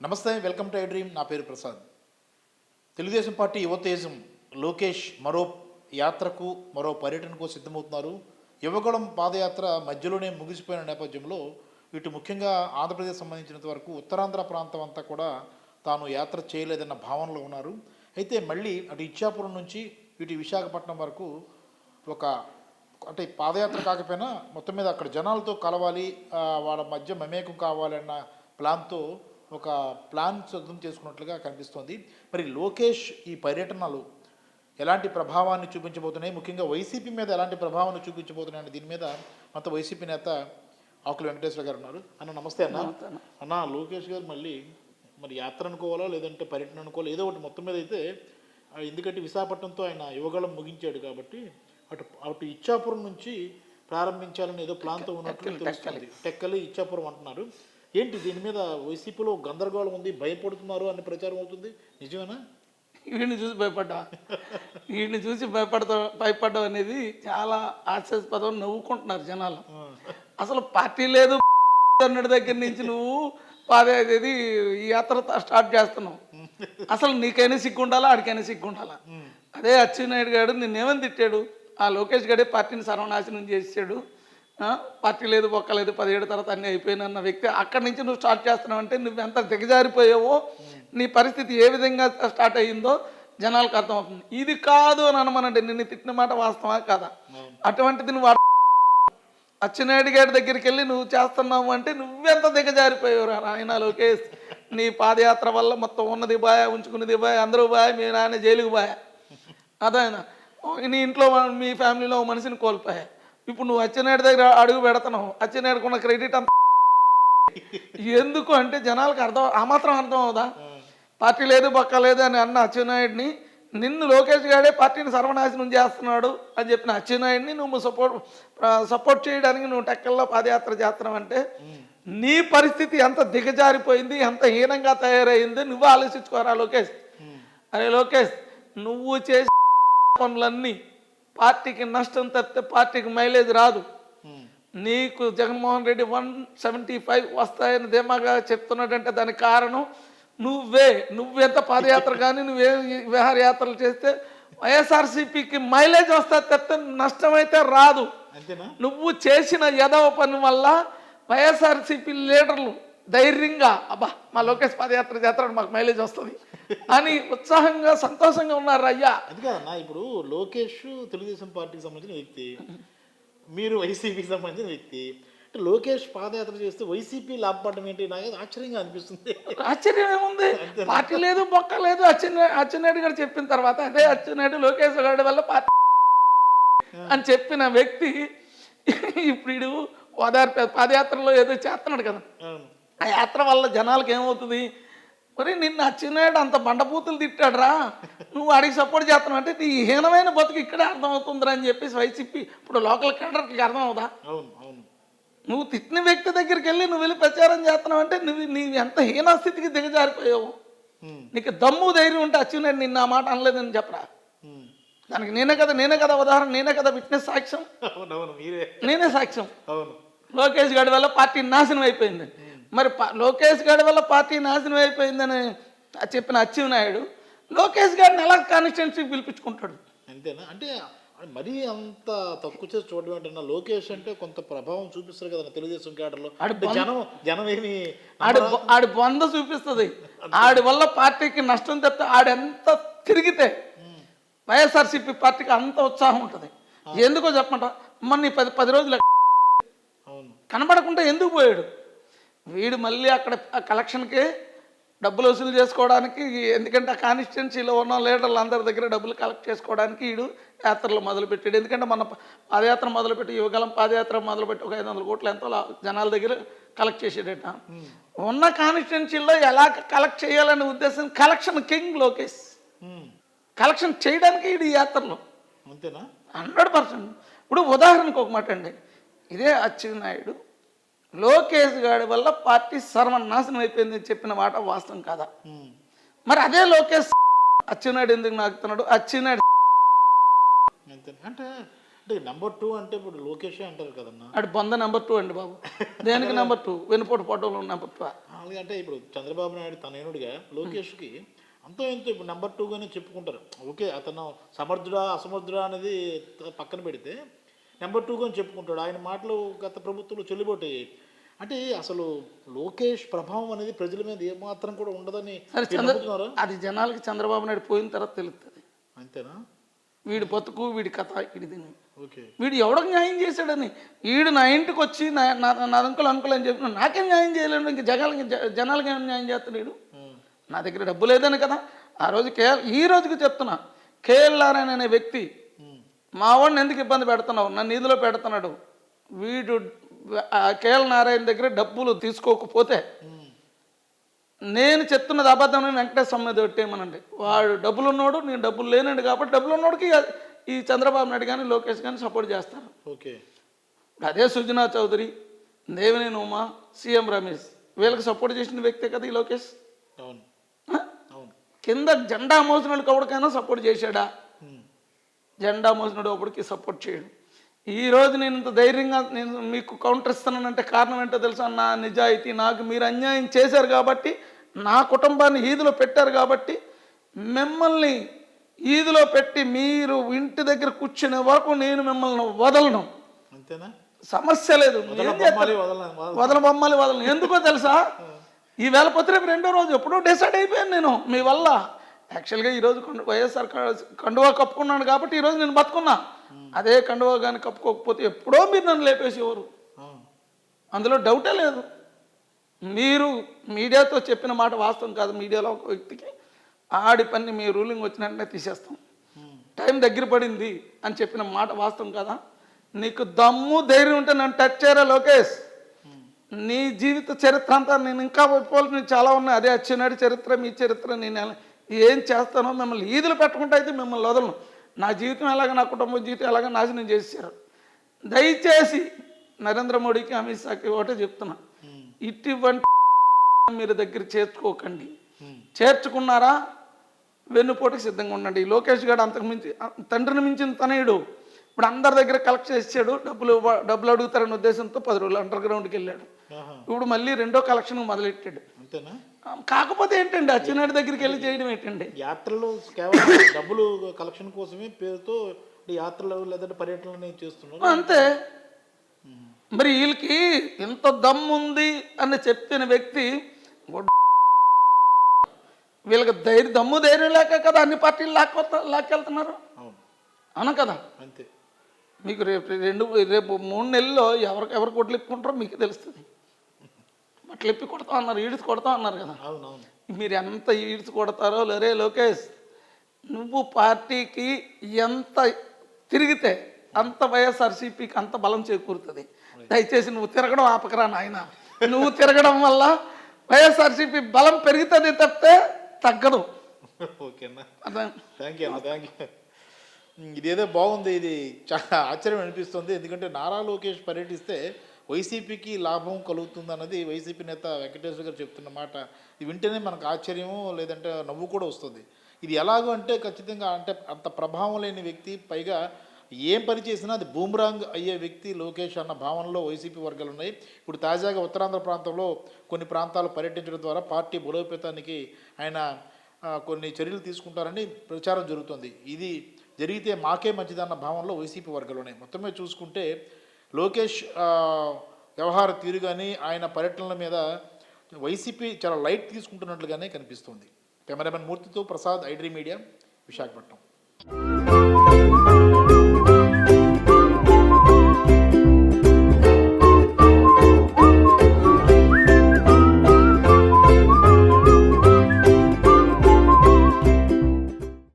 నమస్తే, welcome to I dream. నా పేరు ప్రసాద్. తెలుగుదేశం పార్టీ యువతేజం లోకేష్ మరో యాత్రకు, మరో పర్యటనకు సిద్ధమవుతున్నారు. యువగళం పాదయాత్ర మధ్యలోనే ముగిసిపోయిన నేపథ్యంలో ఇటు ముఖ్యంగా ఆంధ్రప్రదేశ్ సంబంధించినంత వరకు ఉత్తరాంధ్ర ప్రాంతం అంతా కూడా తాను యాత్ర చేయలేదన్న భావనలో ఉన్నారు. అయితే మళ్ళీ అటు ఇచ్చాపురం నుంచి ఇటు విశాఖపట్నం వరకు ఒక అంటే పాదయాత్ర కాకపోయినా మొత్తం మీద అక్కడ జనాలతో కలవాలి, వాళ్ళ మధ్య మమేకం కావాలన్న ప్లాన్తో ఒక ప్లాన్ సిద్ధం చేసుకున్నట్లుగా కనిపిస్తోంది. మరి లోకేష్ ఈ పర్యటనలు ఎలాంటి ప్రభావాన్ని చూపించబోతున్నాయి, ముఖ్యంగా వైసీపీ మీద ఎలాంటి ప్రభావాన్ని చూపించబోతున్నాయని దీని మీద మొత్తం వైసీపీ నేత ఆకుల వెంకటేశ్వర గారు ఉన్నారు. అన్న నమస్తే. అన్న లోకేష్ గారు మళ్ళీ మరి యాత్ర అనుకోవాలా లేదంటే పర్యటన అనుకోవాలా, ఏదో ఒకటి మొత్తం మీద అయితే, ఎందుకంటే విశాఖపట్నంతో ఆయన యువగళం ముగించాడు కాబట్టి అటు ఇచ్చాపురం నుంచి ప్రారంభించాలని ఏదో ప్లాన్తో ఉన్నట్లు తెలుస్తుంది. టెక్కలి ఇచ్చాపురం అంటున్నారు. ఏంటి దీని మీద వైసీపీలో గందరగోళం ఉంది, భయపడుతున్నారు అనే ప్రచారం అవుతుంది, నిజమేనా? వీడిని చూసి భయపడడం అనేది చాలా హాస్యాస్పదం. నవ్వుకుంటున్నారు జనాలు. అసలు పార్టీ లేదు అన్నటి దగ్గర నుంచి నువ్వు పాదేది ఈ యాత్ర స్టార్ట్ చేస్తున్నావు. అసలు నీకైనా సిగ్గుండాలా, ఆడికైనా సిగ్గుండాలా? అదే అచ్చెన్నాయుడు గారు నిన్నేమని తిట్టాడు? ఆ లోకేష్ గడే పార్టీని సర్వనాశనం చేసాడు, పార్టీ లేదు బొక్కలేదు 17 తర్వాత అన్నీ అయిపోయినన్న వ్యక్తి. అక్కడి నుంచి నువ్వు స్టార్ట్ చేస్తున్నావు అంటే నువ్వు ఎంత దిగజారిపోయావో, నీ పరిస్థితి ఏ విధంగా స్టార్ట్ అయ్యిందో జనాలకు అర్థమవుతుంది. ఇది కాదు అని అనమనండి, నిన్ను తిట్టిన మాట వాస్తవా కాదా? అటువంటిది నువ్వు అచ్చెన్నాయుడు గారి దగ్గరికి వెళ్ళి నువ్వు చేస్తున్నావు అంటే నువ్వెంత దిగజారిపోయావు ఆయన లోకేష్. నీ పాదయాత్ర వల్ల మొత్తం ఉన్నది బాయ్, ఉంచుకున్నది బాయ్, అందరూ బాయ్, మీ నాన్న జైలుకు బాయ్. అదైనా నీ ఇంట్లో మీ ఫ్యామిలీలో మనిషిని కోల్పోయా. ఇప్పుడు నువ్వు అచ్చెన్నాయుడు దగ్గర అడుగు పెడుతున్నావు. అచ్చెన్నాయుడుకున్న క్రెడిట్ అంత ఎందుకు అంటే జనాలకు ఆ మాత్రం అర్థం అవుదా? పార్టీ లేదు బొక్క లేదు అని అన్న అచ్చెన్నాయుడిని, నిన్ను లోకేష్ గారే పార్టీని సర్వనాశనం చేస్తున్నాడు అని చెప్పిన అచ్చెన్నాయుడిని నువ్వు సపోర్ట్ చేయడానికి నువ్వు టెక్కల్లో పాదయాత్ర చేస్తున్నావు అంటే నీ పరిస్థితి ఎంత దిగజారిపోయింది, ఎంత హీనంగా తయారైంది నువ్వు ఆలోచించుకోరా లోకేష్. అరే లోకేష్, నువ్వు చేసే పనులన్నీ పార్టీకి నష్టం తప్పితే పార్టీకి మైలేజ్ రాదు. నీకు జగన్మోహన్ రెడ్డి 175 వస్తాయని ధీమాగా చెప్తున్నాడంటే దానికి కారణం నువ్వెంత పాదయాత్ర కానీ నువ్వే విహారయాత్రలు చేస్తే వైఎస్ఆర్సీపీకి మైలేజ్ వస్తా తప్పితే నష్టమైతే రాదు. నువ్వు చేసిన యదవ పని వల్ల వైఎస్ఆర్సీపీ లీడర్లు ధైర్యంగా అబ్బా మా లోకేష్ పాదయాత్ర చేస్తాడు మాకు మైలేజ్ వస్తుంది అని ఉత్సాహంగా సంతోషంగా ఉన్నారు. అయ్యా అది కాదన్నా, ఇప్పుడు లోకేష్ తెలుగుదేశం పార్టీకి సంబంధించిన వ్యక్తి, మీరు వైసీపీకి సంబంధించిన వ్యక్తి. అంటే లోకేష్ పాదయాత్ర చేస్తే వైసీపీ లాభపడడం ఏంటి? నాకు ఆశ్చర్యంగా అనిపిస్తుంది. ఆశ్చర్యం ఏముంది? పార్టీ లేదు బొక్క లేదు. అచ్చెన్నాయుడు గారు చెప్పిన తర్వాత అదే అచ్చెన్నాయుడు లోకేష్ గారి వల్ల పార్టీ అని చెప్పిన వ్యక్తి ఇప్పుడు పాదయాత్రలో ఏదో చేస్తున్నాడు కదా, ఆ యాత్ర వల్ల జనాలకు ఏమవుతుంది? మరి నిన్ను అచ్చెన్నాయుడు అంత బండపూతులు తిట్టాడురా, నువ్వు అడిగి సపోర్ట్ చేస్తున్నావు అంటే నీ హీనమైన బతుకు ఇక్కడే అర్థమవుతుందిరా అని చెప్పేసి వైసీపీ ఇప్పుడు లోకల్ క్యాడర్కి అర్థం అవుదా? నువ్వు తిట్టిన వ్యక్తి దగ్గరికి వెళ్ళి నువ్వు వెళ్ళి ప్రచారం చేస్తున్నావు అంటే నీ ఎంత హీనస్థితికి దిగజారిపోయావు. నీకు దమ్ము ధైర్యం ఉంటే అచ్చెన్నాయుడు నిన్న ఆ మాట అనలేదని చెప్పరా. దానికి నేనే కదా ఉదాహరణ, నేనే కదా విట్నెస్ సాక్ష్యం, నేనే సాక్ష్యం. లోకేష్ గారి వల్ల పార్టీ నాశనం అయిపోయింది. మరి లోకేష్ గారి వల్ల పార్టీ నాశనం అయిపోయిందని చెప్పిన అచ్చెన్నాయుడు లోకేష్ గారిని ఎలా కాన్స్టిట్యున్సీకి పిలిపించుకుంటాడు? అంతేనా? అంటే మరీ అంత తక్కువ చేసి చూడడం ఏంటన్నా? లోకేష్ అంటే కొంత ప్రభావం చూపిస్తారు కదా తెలుగుదేశం క్యాడర్లో. జనం ఏమి ఆడి బొంద చూపిస్తుంది. ఆడి వల్ల పార్టీకి నష్టం తప్పితే ఆడెంత తిరిగితే వైఎస్ఆర్సీపీ పార్టీకి అంత ఉత్సాహం ఉంటుంది. ఎందుకో చెప్పమంట, మొన్న 10 రోజులు కనబడకుండా ఎందుకు పోయాడు? వీడు మళ్ళీ అక్కడ కలెక్షన్కి డబ్బులు వసూలు చేసుకోవడానికి, ఎందుకంటే ఆ కాన్స్టిట్యున్సీలో ఉన్న లీడర్లు అందరి దగ్గర డబ్బులు కలెక్ట్ చేసుకోవడానికి వీడు యాత్రలు మొదలుపెట్టాడు. ఎందుకంటే మన పాదయాత్ర మొదలుపెట్టి యువగలం పాదయాత్ర మొదలుపెట్టి ఒక 500 కోట్లు ఎంతో జనాల దగ్గర కలెక్ట్ చేసేటట. ఉన్న కాన్స్టిట్యున్సీలో ఎలా కలెక్ట్ చేయాలనే ఉద్దేశం, కలెక్షన్ కింగ్ లోకేష్. కలెక్షన్ చేయడానికి ఈ యాత్రలో అంతేనా? 100%. ఇప్పుడు ఉదాహరణకు ఒక మాట అండి, ఇదే అచ్చెన్నాయుడు లోకేష్ గారి వల్ల పార్టీ సర్వనాశనం అయిపోయిందని చెప్పిన మాట వాస్తవం కాదా? మరి అదే లోకేష్ అచ్చెన్నాయుడు ఎందుకు నాకుతున్నాడు? అచ్చెన్నాయుడు అంటే అంటే నెంబర్ 2 అంటే ఇప్పుడు లోకేషే అంటారు కదన్నా. అటు బొంద నెంబర్ 2 అండి బాబు. దేనికి నెంబర్ 2? వెనుపోటు ఫోటోలో నెంబర్ 2. అలాగంటే ఇప్పుడు చంద్రబాబు నాయుడు తనయునుడిగా లోకేష్కి అంతో ఎంతో ఇప్పుడు నెంబర్ 2గానే చెప్పుకుంటారు. ఓకే, అతను సమర్థుడా అసమర్థుడా అనేది పక్కన పెడితే నెంబర్ 2గానే చెప్పుకుంటాడు. ఆయన మాటలు గత ప్రభుత్వంలో చెల్లుబాటు అయ్యాయి. అంటే అసలు లోకేష్ ప్రభావం అనేది ప్రజల మీద ఏమాత్రం కూడా ఉండదని మీరు నమ్ముతున్నారా? అది జనాలకి చంద్రబాబు నాయుడు పోయిన తర్వాత తెలుస్తుంది. అంతేనా? వీడి బతుకు, వీడి కథ, వీడి దీన్ని, ఓకే, వీడు ఎవడకు న్యాయం చేశాడని. వీడు నా ఇంటికి వచ్చి నా అంకులు అని చెప్పిన నాకేం న్యాయం చేయలేడు. ఇంక జనాలకి ఏం న్యాయం చేస్తాడు వీడు? నా దగ్గర డబ్బు లేదని కదా ఆ రోజు ఈ రోజుకి చెప్తున్నా. కేఎల్ నారాయణ అనే వ్యక్తి మా వాడిని ఎందుకు ఇబ్బంది పెడుతున్నావు, నన్ను నిధిలో పెడుతున్నాడు. వీడు కేఎల్ నారాయణ దగ్గర డబ్బులు తీసుకోకపోతే నేను చెప్తున్నది అబద్ధం వెంకటేశ్వర మీద పెట్టేయమనండి. వాడు డబ్బులు ఉన్నాడు, నేను డబ్బులు లేనండి కాబట్టి డబ్బులు ఉన్నోడికి ఈ చంద్రబాబు నాయుడు కానీ లోకేష్ కానీ సపోర్ట్ చేస్తారు. ఓకే, అదే సుజనా చౌదరి, దేవినేని ఉమా, సీఎం రమేష్ వీళ్ళకి సపోర్ట్ చేసిన వ్యక్తే కదా ఈ లోకేష్. అవును అవును. కింద జెండా మోసినోడు ఎవరికైనా సపోర్ట్ చేశాడా? జెండా మోసినోడు ఒకడికి సపోర్ట్ చేయడు. ఈరోజు నేను ఇంత ధైర్యంగా నేను మీకు కౌంటర్ ఇస్తున్నానంటే కారణం ఏంటో తెలుసా? నా నిజాయితీ. నాకు మీరు అన్యాయం చేశారు కాబట్టి, నా కుటుంబాన్ని ఈదులో పెట్టారు కాబట్టి, మిమ్మల్ని ఈదులో పెట్టి మీరు ఇంటి దగ్గర కూర్చునే వరకు నేను మిమ్మల్ని వదలను. అంతేనా? సమస్య లేదు. వదలను. ఎందుకో తెలుసా? ఈ వేళ పొత్తిరేపు 2వ రోజు ఎప్పుడో డిసైడ్ అయిపోయాను నేను మీ వల్ల. యాక్చువల్గా ఈరోజు వైఎస్ఆర్ కండువా కప్పుకున్నాను కాబట్టి ఈరోజు నేను బతుకున్నా. అదే కండువా కానీ కప్పుకోకపోతే ఎప్పుడో మీరు నన్ను లేపేసేవారు. అందులో డౌటే లేదు. మీరు మీడియాతో చెప్పిన మాట వాస్తవం కాదు. మీడియాలో ఒక వ్యక్తికి ఆడి పని మీ రూలింగ్ వచ్చిన వెంటనే తీసేస్తాం, టైం దగ్గర పడింది అని చెప్పిన మాట వాస్తవం కదా? నీకు దమ్ము ధైర్యం ఉంటే నన్ను టచ్ చేయరా లోకేష్. నీ జీవిత చరిత్ర అంతా నేను ఇంకా ఒప్పుకోవాల్సిన చాలా ఉన్నాయి. అదే అచ్చెన్నాయుడు చరిత్ర, మీ చరిత్ర. నేను ఏం చేస్తానో మిమ్మల్ని ఈదులు పెట్టకుండా అయితే మిమ్మల్ని వదలను. నా జీవితం ఎలాగ, నా కుటుంబం జీవితం ఎలాగ నాశనం చేశారు. దయచేసి నరేంద్ర మోడీకి, అమిత్ షాకి ఒకటే చెప్తున్నా, ఇటువంటి మీరు దగ్గర చేర్చుకోకండి. చేర్చుకున్నారా వెన్నుపోటుకి సిద్ధంగా ఉండండి. లోకేష్ గారు అంతకు మించి తండ్రిని మించిన తనయుడు. ఇప్పుడు అందరి దగ్గర కలెక్ట్ చేసాడు. డబ్బులు అడుగుతారనే ఉద్దేశంతో 10 రోజులు అండర్ గ్రౌండ్కి వెళ్ళాడు. ఇప్పుడు మళ్ళీ 2వ కలెక్షన్ మొదలెట్టాడు. అంతేనా? కాకపోతే ఏంటండి అచ్చెన్నాయుడు దగ్గరికి వెళ్ళి చేయడం ఏంటండి? యాత్రలు కేవలం డబ్బులు కలెక్షన్ కోసమే పేరుతో యాత్రలు లేదంటే పర్యటనలు చేస్తున్నారు అంతే. మరి వీళ్ళకి ఎంత దమ్ముంది అని చెప్పిన వ్యక్తి వీళ్ళకి దమ్ము ధైర్యం లేక కదా అన్ని పార్టీలు లాక్కెళ్తున్నారు. అవునా కదా? అంతే. మీకు రేపు 3 నెలల్లో ఎవరు కొట్లు ఇప్పుకుంటారో మీకు తెలుస్తుంది. అట్లా ఇప్పి కొడతా అన్నారు, ఈడ్చి కొడతా అన్నారు కదా. మీరు ఎంత ఈడ్చి కొడతారో లేరే లోకేష్, నువ్వు పార్టీకి ఎంత తిరిగితే అంత వైఎస్ఆర్సీపీకి అంత బలం చేకూరుతుంది. దయచేసి నువ్వు తిరగడం ఆపకరా నాయన. నువ్వు తిరగడం వల్ల వైఎస్ఆర్సీపీ బలం పెరుగుతుంది తప్పితే తగ్గదు. ఓకేనా? Thank you. ఇదేదో బాగుంది. ఇది చాలా ఆశ్చర్యం అనిపిస్తుంది. ఎందుకంటే నారా లోకేష్ పర్యటిస్తే వైసీపీకి లాభం కలుగుతుంది అన్నది వైసీపీ నేత వెంకటేశ్వర గారు చెప్తున్న మాట. ఇది వింటేనే మనకు ఆశ్చర్యము లేదంటే నవ్వు కూడా వస్తుంది. ఇది ఎలాగో అంటే ఖచ్చితంగా అంటే అంత ప్రభావం లేని వ్యక్తి, పైగా ఏం పని చేసినా అది బూమ్రాంగ్ అయ్యే వ్యక్తి లోకేష్ అన్న భావనలో వైసీపీ వర్గాలు ఉన్నాయి. ఇప్పుడు తాజాగా ఉత్తరాంధ్ర ప్రాంతంలో కొన్ని ప్రాంతాలు పర్యటించడం ద్వారా పార్టీ బలోపేతానికి ఆయన కొన్ని చర్యలు తీసుకుంటారని ప్రచారం జరుగుతుంది. ఇది జరిగితే మాకే మంచిదన్న భావనలో వైసీపీ వర్గాలు ఉన్నాయి. మొత్తమే చూసుకుంటే లోకేష్ వ్యవహార తీరు కానీ ఆయన పర్యటనల మీద వైసీపీ చాలా లైట్ తీసుకుంటున్నట్లుగానే కనిపిస్తుంది. కెమెరామెన్ మూర్తితో ప్రసాద్, ఐడ్రీ మీడియా, విశాఖపట్నం.